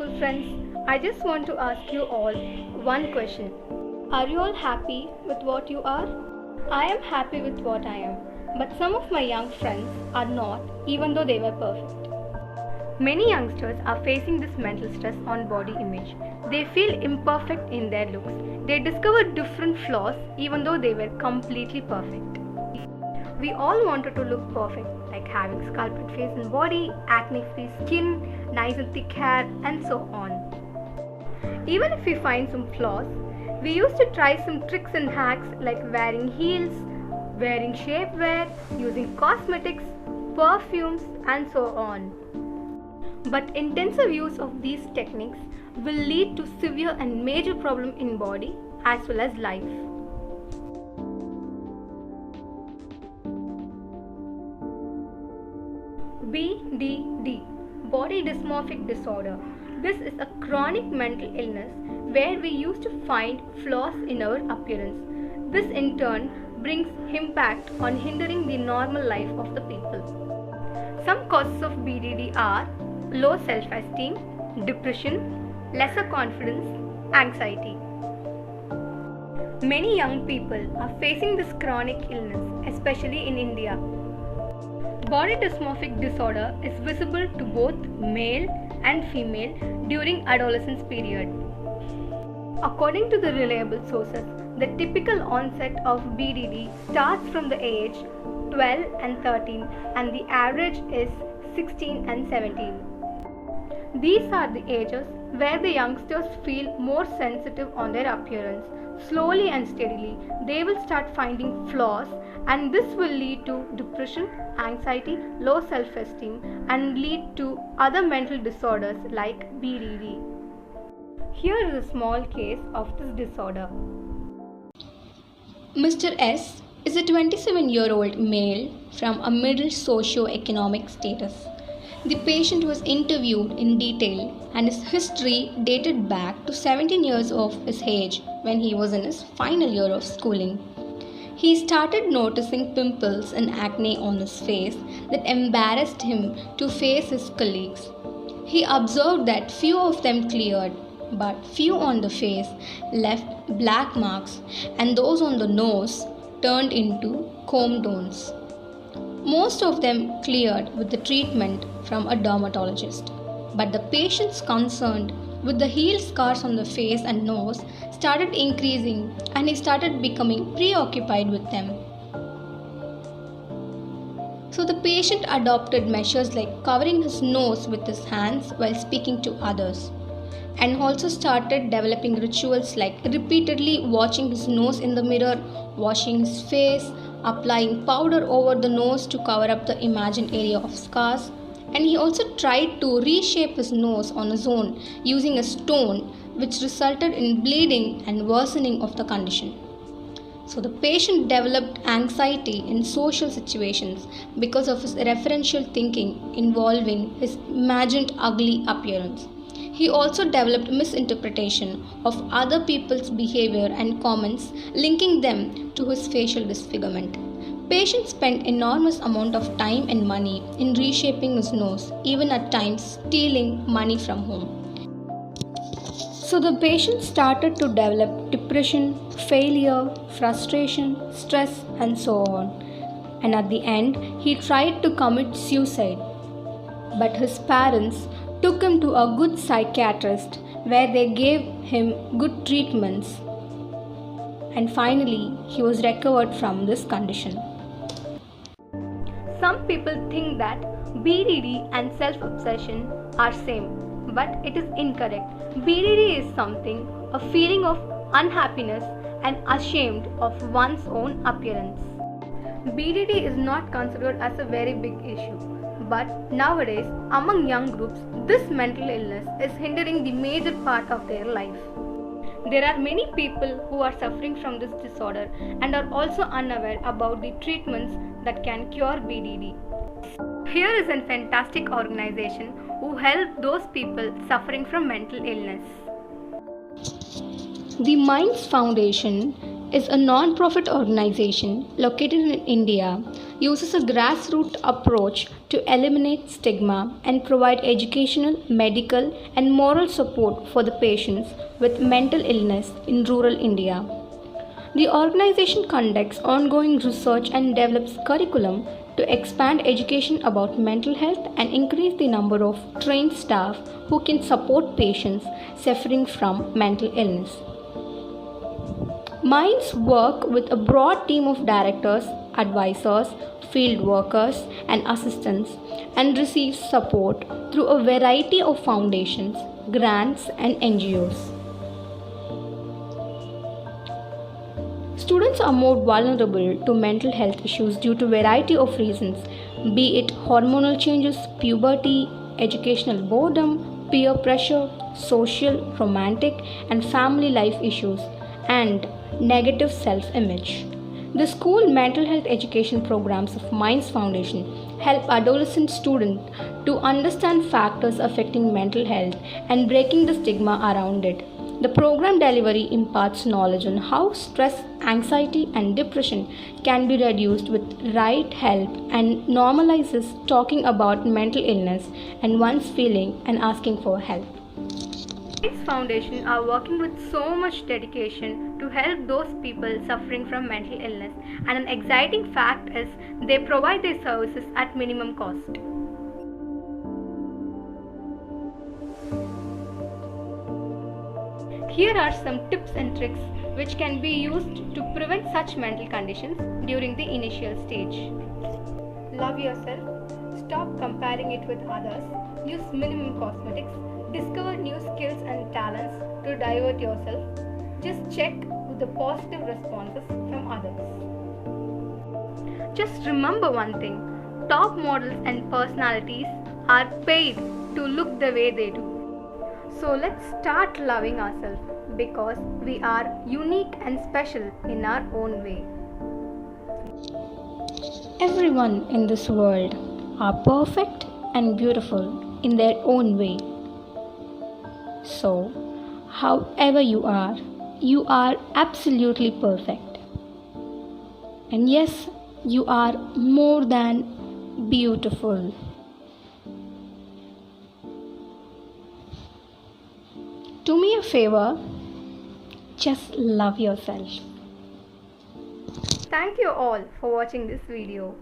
beautiful friends. I just want to ask you all one question. Are you all happy with what you are? I am happy with what I am, but some of my young friends are not, even though they were perfect. Many youngsters are facing this mental stress on body image. They feel imperfect in their looks. They discover different flaws even though they were completely perfect. We all wanted to look perfect, like having sculpted face and body, acne-free skin, nice and thick hair, and so on. Even if we find some flaws, we used to try some tricks and hacks like wearing heels, wearing shapewear, using cosmetics, perfumes, and so on. But intensive use of these techniques will lead to severe and major problem in body as well as life. BDD, body dysmorphic disorder. This is a chronic mental illness where we used to find flaws in our appearance. This in turn brings impact on hindering the normal life of the people. Some causes of BDD are low self-esteem, depression, lesser confidence, anxiety. Many young people are facing this chronic illness, especially in India. Body dysmorphic disorder is visible to both male and female during adolescence period. According to the reliable sources, the typical onset of BDD starts from the age 12 and 13 and the average is 16 and 17. These are the ages where the youngsters feel more sensitive on their appearance. Slowly and steadily, they will start finding flaws, and this will lead to depression, anxiety, low self-esteem, and lead to other mental disorders like BDD. Here is a small case of this disorder. Mr. S is a 27-year-old male from a middle socio-economic status. The patient was interviewed in detail and his history dated back to 17 years of his age when he was in his final year of schooling. He started noticing pimples and acne on his face that embarrassed him to face his colleagues. He observed that few of them cleared, but few on the face left black marks and those on the nose turned into comedones. Most of them cleared with the treatment from a dermatologist, but the patients concerned with the heel scars on the face and nose started increasing and he started becoming preoccupied with them. So the patient adopted measures like covering his nose with his hands while speaking to others, and also started developing rituals like repeatedly watching his nose in the mirror, washing his face, applying powder over the nose to cover up the imagined area of scars, and he also tried to reshape his nose on his own using a stone, which resulted in bleeding and worsening of the condition. So the patient developed anxiety in social situations because of his referential thinking involving his imagined ugly appearance. He also developed misinterpretation of other people's behavior and comments, linking them to his facial disfigurement. Patients spent enormous amount of time and money in reshaping his nose, even at times stealing money from home. So the patient started to develop depression, failure, frustration, stress, and so on. And at the end, he tried to commit suicide. But his parents took him to a good psychiatrist where they gave him good treatments, and finally he was recovered from this condition. Some people think that BDD and self-obsession are same, but it is incorrect. BDD is something, a feeling of unhappiness and ashamed of one's own appearance. BDD is not considered as a very big issue, but nowadays among young groups, this mental illness is hindering the major part of their life. There are many people who are suffering from this disorder and are also unaware about the treatments that can cure BDD. Here is a fantastic organization who help those people suffering from mental illness. The Minds Foundation is a non-profit organization located in India, uses a grassroots approach to eliminate stigma and provide educational, medical, and moral support for the patients with mental illness in rural India. The organization conducts ongoing research and develops curriculum to expand education about mental health and increase the number of trained staff who can support patients suffering from mental illness. Minds work with a broad team of directors, advisors, field workers, and assistants and receives support through a variety of foundations, grants, and NGOs. Students are more vulnerable to mental health issues due to a variety of reasons, be it hormonal changes, puberty, educational boredom, peer pressure, social, romantic, and family life issues, and negative self-image. The school mental health education programs of Minds Foundation help adolescent students to understand factors affecting mental health and breaking the stigma around it. The program delivery imparts knowledge on how stress, anxiety, and depression can be reduced with right help and normalizes talking about mental illness and one's feeling and asking for help. Minds Foundation are working with so much dedication to help those people suffering from mental illness, and an exciting fact is they provide their services at minimum cost. Here are some tips and tricks which can be used to prevent such mental conditions during the initial stage. Love yourself. Stop comparing it with others. Use minimum cosmetics. Discover new skills and talents to divert yourself. Just check with the positive responses from others. Just remember one thing. Top models and personalities are paid to look the way they do. So let's start loving ourselves because we are unique and special in our own way. Everyone in this world are perfect and beautiful in their own way. So, however you are absolutely perfect. And yes, you are more than beautiful. Do me a favor, just love yourself. Thank you all for watching this video.